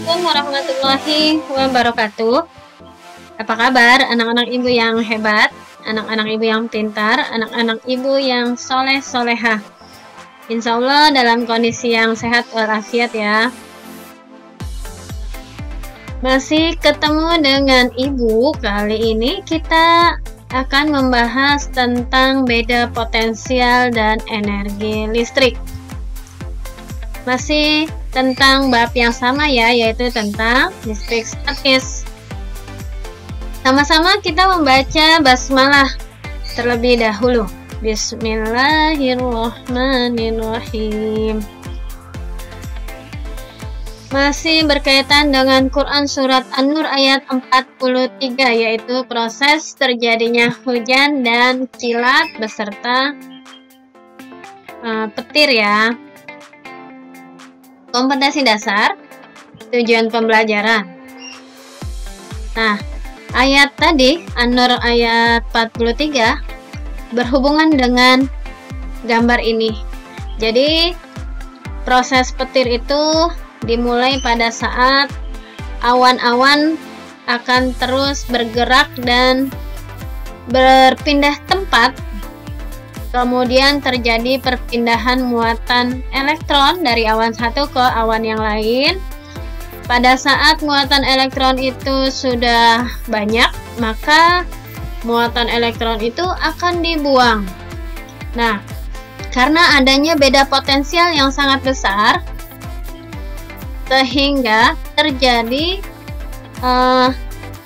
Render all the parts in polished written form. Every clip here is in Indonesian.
Assalamualaikum warahmatullahi wabarakatuh. Apa kabar anak-anak ibu yang hebat, anak-anak ibu yang pintar, anak-anak ibu yang soleh-solehah? Insya Allah dalam kondisi yang sehat walafiat ya. Masih ketemu dengan ibu. Kali ini kita akan membahas tentang beda potensial dan energi listrik. Masih tentang bab yang sama ya, yaitu tentang listrik statis. Sama-sama kita membaca basmalah terlebih dahulu. Bismillahirrahmanirrahim. Masih berkaitan dengan Quran surat An-Nur ayat 43, yaitu proses terjadinya hujan dan kilat beserta petir ya. Kompetensi dasar, tujuan pembelajaran. Nah, ayat tadi, An-Nur ayat 43, berhubungan dengan gambar ini. Jadi, proses petir itu dimulai pada saat awan-awan akan terus bergerak dan berpindah tempat. Kemudian terjadi perpindahan muatan elektron dari awan satu ke awan yang lain. Pada saat muatan elektron itu sudah banyak, maka muatan elektron itu akan dibuang. Nah, karena adanya beda potensial yang sangat besar, sehingga terjadi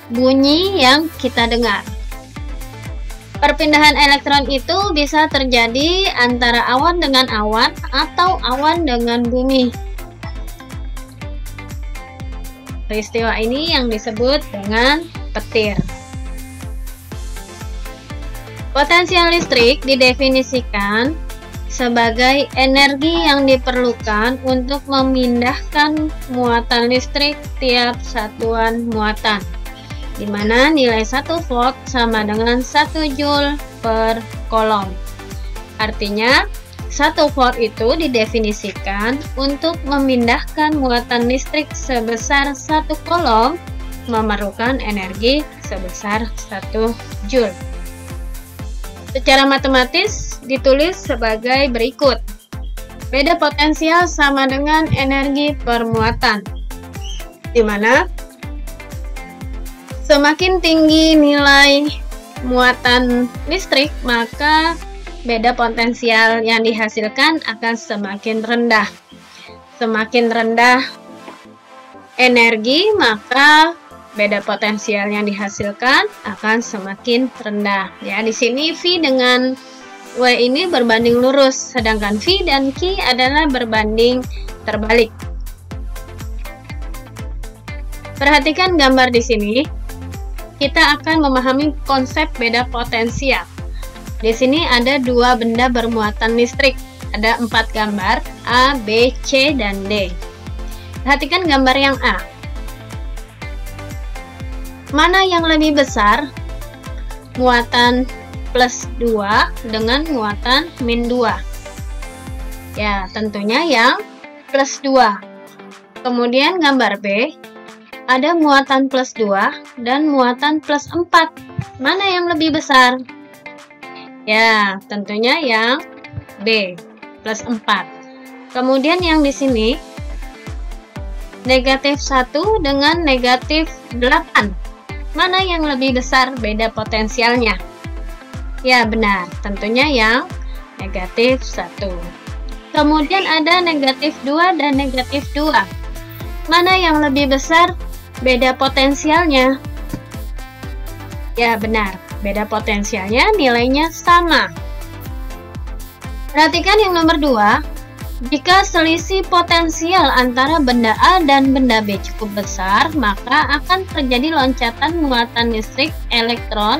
bunyi yang kita dengar. Perpindahan elektron itu bisa terjadi antara awan dengan awan atau awan dengan bumi. Peristiwa ini yang disebut dengan petir. Potensial listrik didefinisikan sebagai energi yang diperlukan untuk memindahkan muatan listrik tiap satuan muatan, di mana nilai 1 volt sama dengan 1 joule per kolom. Artinya, 1 volt itu didefinisikan untuk memindahkan muatan listrik sebesar 1 kolom memerlukan energi sebesar 1 joule. Secara matematis ditulis sebagai berikut. Beda potensial sama dengan energi per muatan, di mana semakin tinggi nilai muatan listrik, maka beda potensial yang dihasilkan akan semakin rendah. Semakin rendah energi, maka beda potensial yang dihasilkan akan semakin rendah. Ya, di sini V dengan W ini berbanding lurus, sedangkan V dan Q adalah berbanding terbalik. Perhatikan gambar di sini. Kita akan memahami konsep beda potensial. Di sini ada dua benda bermuatan listrik. Ada 4 gambar, A, B, C, dan D. Perhatikan gambar yang A. Mana yang lebih besar? Muatan plus 2 dengan muatan min 2. Ya, tentunya yang plus 2. Kemudian gambar B. Ada muatan plus 2 dan muatan plus 4. Mana yang lebih besar? Ya, tentunya yang B, plus 4. Kemudian yang di sini, negatif 1 dengan negatif 8. Mana yang lebih besar beda potensialnya? Ya, benar, tentunya yang negatif 1. Kemudian ada negatif 2 dan negatif 2. Mana yang lebih besar beda potensialnya? Ya, benar, beda potensialnya nilainya sama. Perhatikan yang nomor 2. Jika selisih potensial antara benda A dan benda B cukup besar, maka akan terjadi loncatan muatan listrik elektron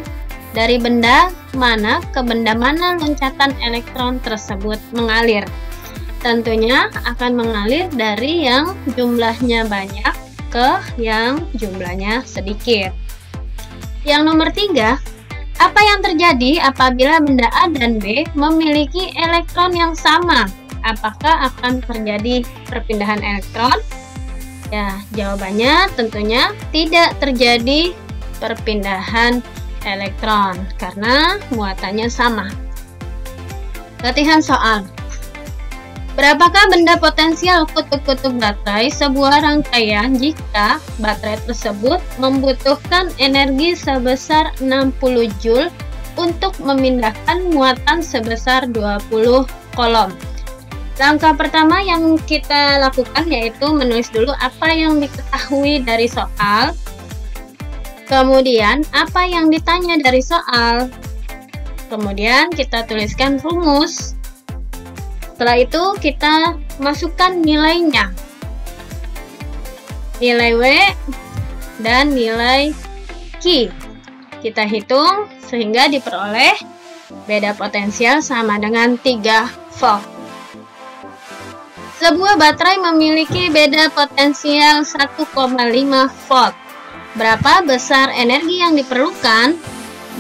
dari benda mana ke benda mana loncatan elektron tersebut mengalir. Tentunya akan mengalir dari yang jumlahnya banyak ke yang jumlahnya sedikit. Yang nomor 3, apa yang terjadi apabila benda A dan B memiliki elektron yang sama? Apakah akan terjadi perpindahan elektron? Ya, jawabannya tentunya tidak terjadi perpindahan elektron karena muatannya sama. Latihan soal. Berapakah benda potensial kutub-kutub baterai sebuah rangkaian jika baterai tersebut membutuhkan energi sebesar 60 Joule untuk memindahkan muatan sebesar 20 kolom? Langkah pertama yang kita lakukan yaitu menulis dulu apa yang diketahui dari soal, kemudian apa yang ditanya dari soal, kemudian kita tuliskan rumus. Setelah itu kita masukkan nilainya, nilai W dan nilai Q. Kita hitung sehingga diperoleh beda potensial sama dengan 3 volt. Sebuah baterai memiliki beda potensial 1,5 volt. Berapa besar energi yang diperlukan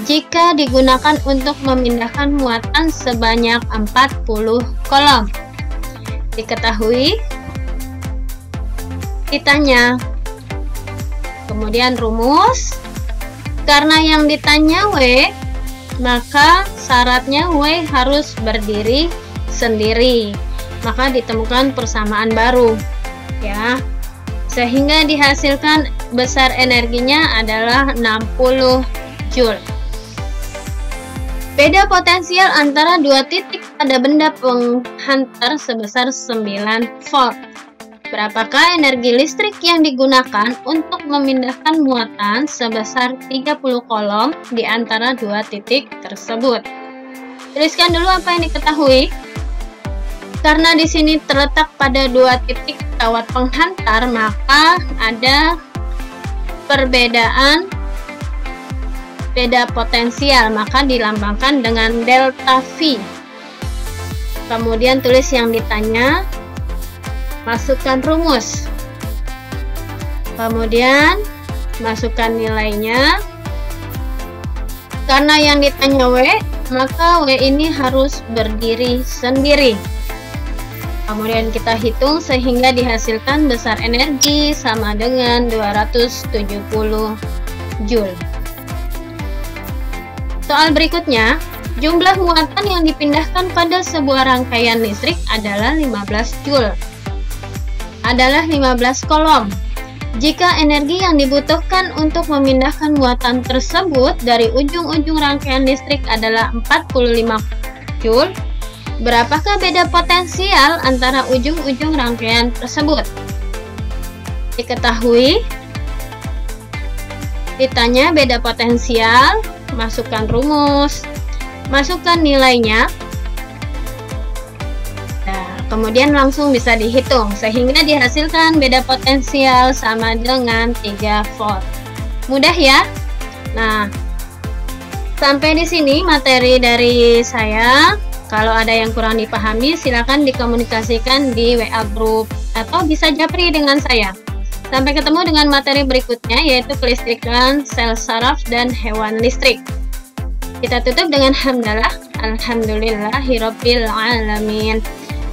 jika digunakan untuk memindahkan muatan sebanyak 40 kolom? Diketahui, ditanya, kemudian rumus. Karena yang ditanya W, maka syaratnya W harus berdiri sendiri. Maka ditemukan persamaan baru, ya, sehingga dihasilkan besar energinya adalah 60 Joule. Beda potensial antara dua titik pada benda penghantar sebesar 9 volt. Berapakah energi listrik yang digunakan untuk memindahkan muatan sebesar 30 kolom di antara dua titik tersebut? Tuliskan dulu apa yang diketahui. Karena di sini terletak pada dua titik kawat penghantar, maka ada perbedaan beda potensial, maka dilambangkan dengan delta V. Kemudian tulis yang ditanya, masukkan rumus, kemudian masukkan nilainya. Karena yang ditanya W, maka W ini harus berdiri sendiri. Kemudian kita hitung sehingga dihasilkan besar energi sama dengan 270 Joule. Soal berikutnya, jumlah muatan yang dipindahkan pada sebuah rangkaian listrik adalah 15 Joule. Adalah 15 kolom. Jika energi yang dibutuhkan untuk memindahkan muatan tersebut dari ujung-ujung rangkaian listrik adalah 45 Joule, berapakah beda potensial antara ujung-ujung rangkaian tersebut? Diketahui, ditanya beda potensial, masukkan rumus, masukkan nilainya. Nah, kemudian langsung bisa dihitung sehingga dihasilkan beda potensial sama dengan 3 volt. Mudah ya? Nah, sampai di sini materi dari saya. Kalau ada yang kurang dipahami, silakan dikomunikasikan di WA group atau bisa japri dengan saya. Sampai ketemu dengan materi berikutnya, yaitu kelistrikan, sel saraf, dan hewan listrik. Kita tutup dengan hamdalah. Alhamdulillahirabbil alamin.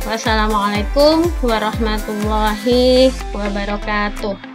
Wassalamualaikum warahmatullahi wabarakatuh.